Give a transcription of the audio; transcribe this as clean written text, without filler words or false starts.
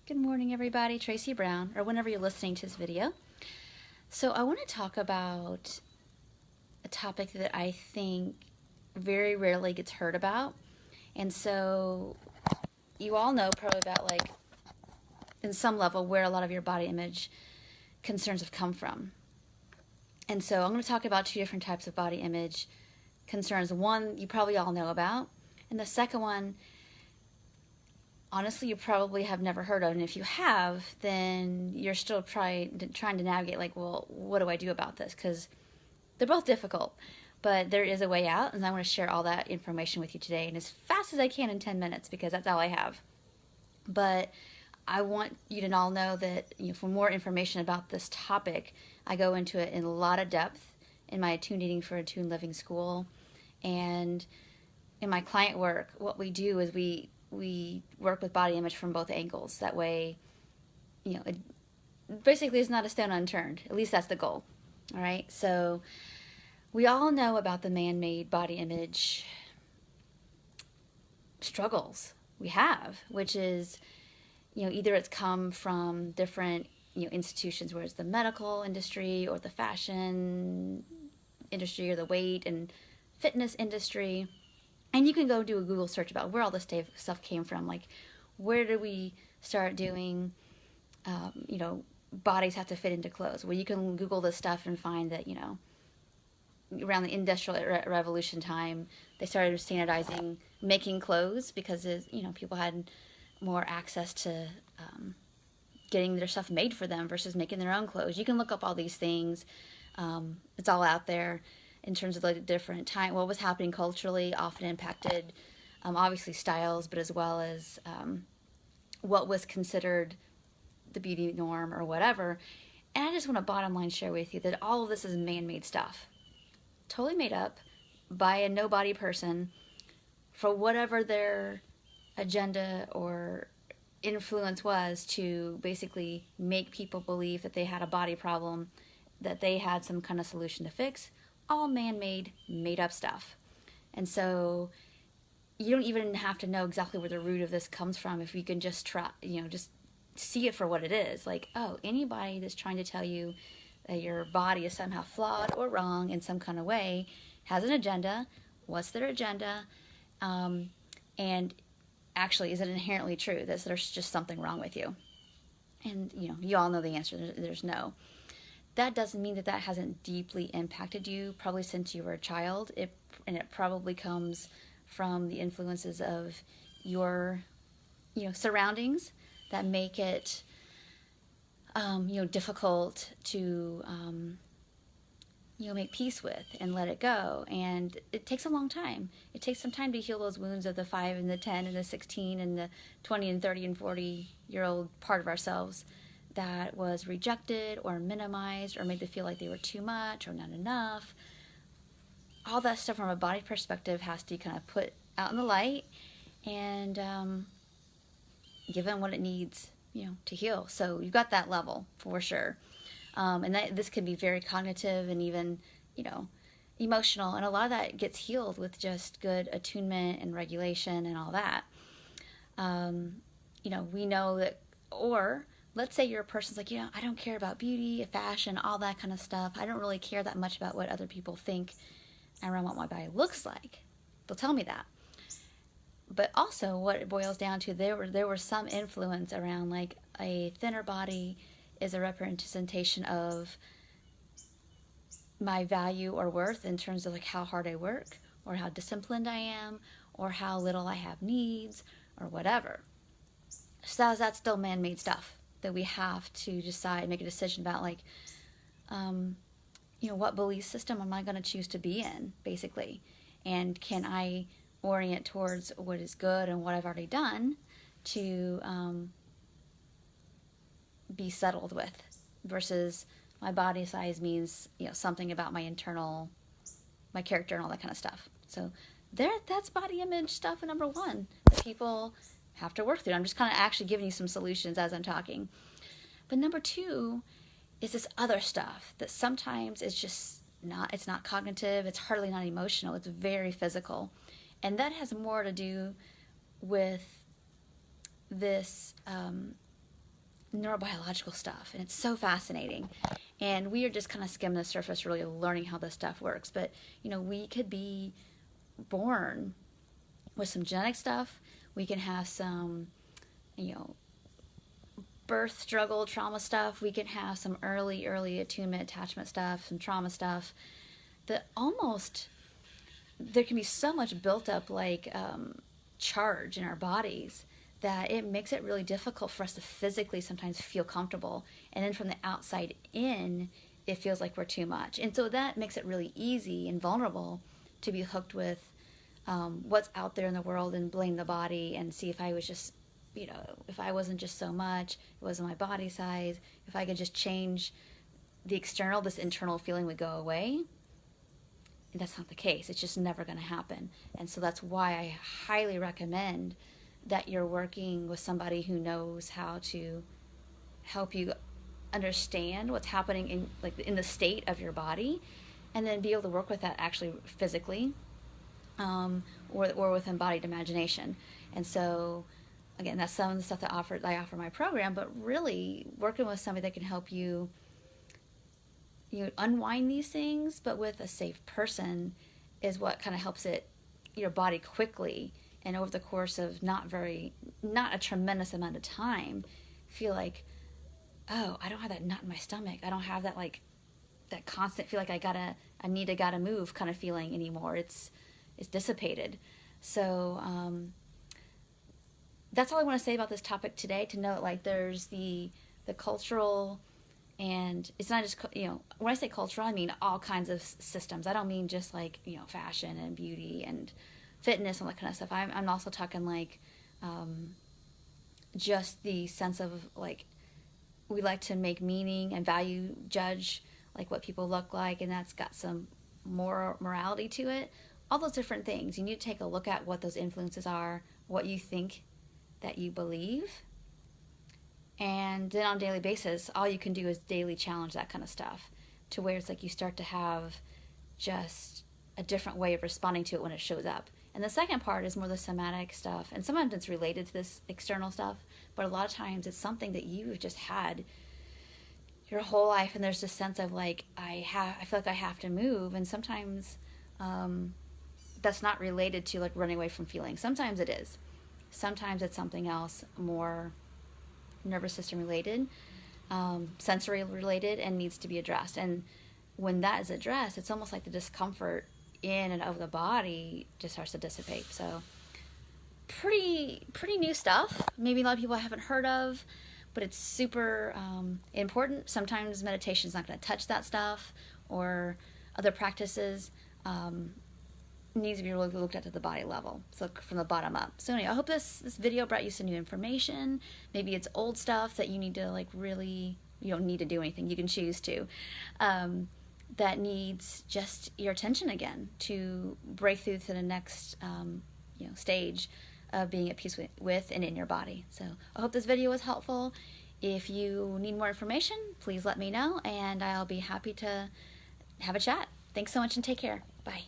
Good morning, everybody. Tracy Brown, or whenever you're listening to this video. So I want to talk about a topic that I think very rarely gets heard about. And so you all know probably about, like, in some level, where a lot of your body image concerns have come from. And so I'm going to talk about two different types of body image concerns. One you probably all know about, and the second one, honestly, you probably have never heard of. And if you have, then you're still trying to navigate, like, well, what do I do about this? Because they're both difficult, but there is a way out, and I want to share all that information with you today, and as fast as I can in 10 minutes, because that's all I have. But I want you to all know that, for more information about this topic, I go into it in a lot of depth in my Attuned Eating for Attuned Living school. And in my client work, what we do is we work with body image from both angles. That way, it basically is not a stone unturned. At least that's the goal. All right. So we all know about the man-made body image struggles we have, which is, either it's come from different, institutions, where it's the medical industry or the fashion industry or the weight and fitness industry. And you can go do a Google search about where all this stuff came from. Like, where did we start doing, bodies have to fit into clothes? Well, you can Google this stuff and find that, around the Industrial Revolution time, they started standardizing making clothes because, people had more access to getting their stuff made for them versus making their own clothes. You can look up all these things. It's all out there. In terms of the different time, what was happening culturally often impacted, obviously, styles, but as well as what was considered the beauty norm or whatever. And I just want to bottom line share with you that all of this is man-made stuff. Totally made up by a nobody person for whatever their agenda or influence was to basically make people believe that they had a body problem, that they had some kind of solution to fix. All man-made, made-up stuff. And so you don't even have to know exactly where the root of this comes from if you can just try, just see it for what it is. Like, oh, anybody that's trying to tell you that your body is somehow flawed or wrong in some kind of way has an agenda. What's their agenda? And actually, is it inherently true that there's just something wrong with you? And, you all know the answer. There's no. That doesn't mean that hasn't deeply impacted you, probably since you were a child. And it probably comes from the influences of your, surroundings that make it, difficult to, make peace with and let it go. And it takes a long time. It takes some time to heal those wounds of the 5 and the 10 and the 16 and the 20 and 30 and 40-year-old part of ourselves that was rejected or minimized or made them feel like they were too much or not enough. All that stuff from a body perspective has to kind of put out in the light and given what it needs, to heal. So you've got that level for sure. And this can be very cognitive and even, emotional. And a lot of that gets healed with just good attunement and regulation and all that. We know that, or let's say you're a person's like, I don't care about beauty, fashion, all that kind of stuff. I don't really care that much about what other people think around what my body looks like. They'll tell me that. But also what it boils down to, there was some influence around, like, a thinner body is a representation of my value or worth in terms of, like, how hard I work or how disciplined I am or how little I have needs or whatever. So that's still man-made stuff that we have to decide, make a decision about, like, what belief system am I going to choose to be in, basically? And can I orient towards what is good and what I've already done to be settled with versus my body size means, something about my internal, my character and all that kind of stuff. So that's body image stuff number one that people have to work through. I'm just kind of actually giving you some solutions as I'm talking. But number two is this other stuff that sometimes it's just not, it's not cognitive, it's hardly not emotional, it's very physical. And that has more to do with this neurobiological stuff, and it's so fascinating. And we are just kind of skimming the surface, really learning how this stuff works. But, we could be born with some genetic stuff. We can have some, birth struggle, trauma stuff. We can have some early attunement, attachment stuff, some trauma stuff. That there can be so much built up charge in our bodies that it makes it really difficult for us to physically sometimes feel comfortable. And then from the outside in, it feels like we're too much. And so that makes it really easy and vulnerable to be hooked with what's out there in the world and blame the body and see if I was just, if I wasn't just so much, it wasn't my body size, if I could just change the external, this internal feeling would go away. And that's not the case. It's just never going to happen. And so that's why I highly recommend that you're working with somebody who knows how to help you understand what's happening in the state of your body, and then be able to work with that actually physically, or with embodied imagination. And so, again, that's some of the stuff that I offer my program. But really, working with somebody that can help you unwind these things, but with a safe person, is what kind of helps your body quickly and over the course of not a tremendous amount of time, feel like, oh, I don't have that nut in my stomach. I don't have that that constant feel like I gotta move kind of feeling anymore. It's dissipated. So that's all I want to say about this topic today. To note, there's the cultural. And it's not just, when I say cultural, I mean all kinds of systems. I don't mean just fashion and beauty and fitness and all that kind of stuff. I'm also talking just the sense of we like to make meaning and value judge what people look like, and that's got some morality to it. All those different things. You need to take a look at what those influences are, what you think that you believe. And then on a daily basis, all you can do is daily challenge that kind of stuff to where it's you start to have just a different way of responding to it when it shows up. And the second part is more the somatic stuff. And sometimes it's related to this external stuff, but a lot of times it's something that you've just had your whole life, and there's this sense of I feel like I have to move. And sometimes that's not related to running away from feelings. Sometimes it is. Sometimes it's something else, more nervous system related, sensory related, and needs to be addressed. And when that is addressed, it's almost like the discomfort in and of the body just starts to dissipate. So pretty new stuff. Maybe a lot of people haven't heard of, but it's super important. Sometimes meditation is not going to touch that stuff, or other practices needs to be really looked at the body level, so from the bottom up. So anyway, I hope this video brought you some new information. Maybe it's old stuff that you need to really, you don't need to do anything, you can choose to, that needs just your attention again to break through to the next stage of being at peace with and in your body. So I hope this video was helpful. If you need more information, please let me know, and I'll be happy to have a chat. Thanks so much, and take care. Bye.